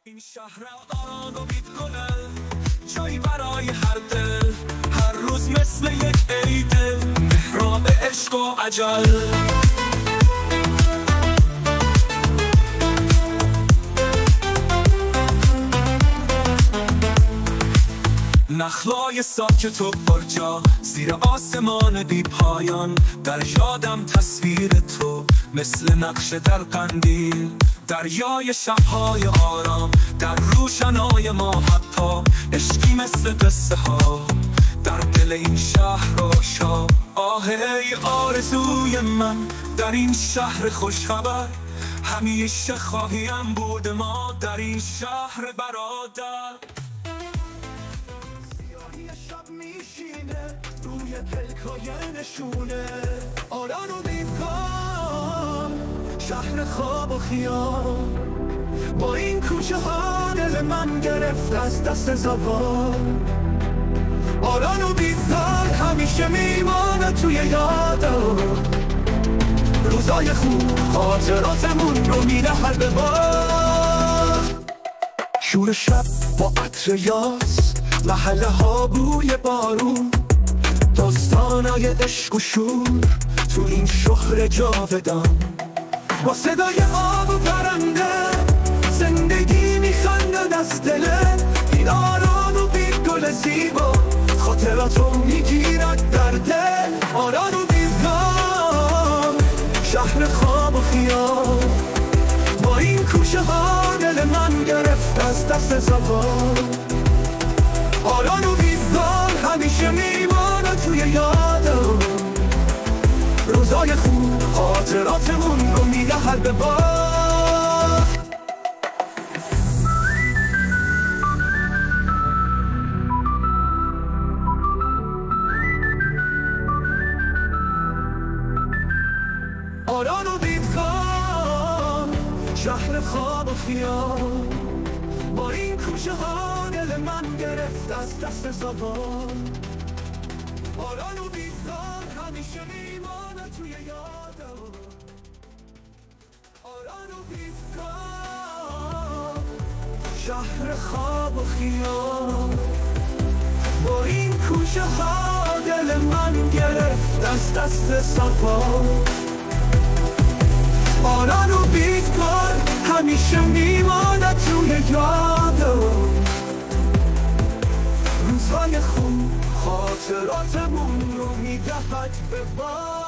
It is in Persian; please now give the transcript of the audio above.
این شهر آرام و بی‌گله، جایی برای هر دل، هر روز مثل یک عیده، محراب عشق و اجل. نخلای ساکت و پرجا زیر آسمان بی پایان، در یادم تصویر تو مثل نقش در قندیل، دریای شبهای آرام در روشنای ما، حتی عشقی مثل قصه ها در دل این شهر آشا. آه ای آرزوی من در این شهر خوشخبر، همیشه خواهیم بود ما در این شهر برادر. شب میشینه روی پلکای نشونه، آران و دیدگان، شهر خواب و خیال. با این کوچه ها دل من گرفت از دست زوال. آران و دیدگان همیشه میمانه توی یادم، روزای خوب خاطراتمون رو میدهد به بار. شور شب با عطر یاس، محله ها بوی بارون، داستانای عشق و شور تو این شهر جاودان. با صدای آب و پرنده زندگی میخندد از دله، این آرام و بی گل زیبا خاطراتو میگیرد در دل. آرام و بی‌گاه شهر خواب و خیال، با این کوچه ها دل من گرفت از دست زوال. آران و بیدار همیشه میمانه توی یادم، روزای خوب خاطراتمون رو میدهد به بار. آران و بیدار شهر خواب و خیال، با این کوچه ها دل من گرفت از دست زوال. آران و بیدار همیشه میمانه توی یادم، آران و بیدار شهر خواب و خیال. با این کوچه ها دل من گرفت از دست زوال. آران و بیدار همیشه میمانه توی یادم، روزهای خوب خاطراتمون رو میدهد به بار.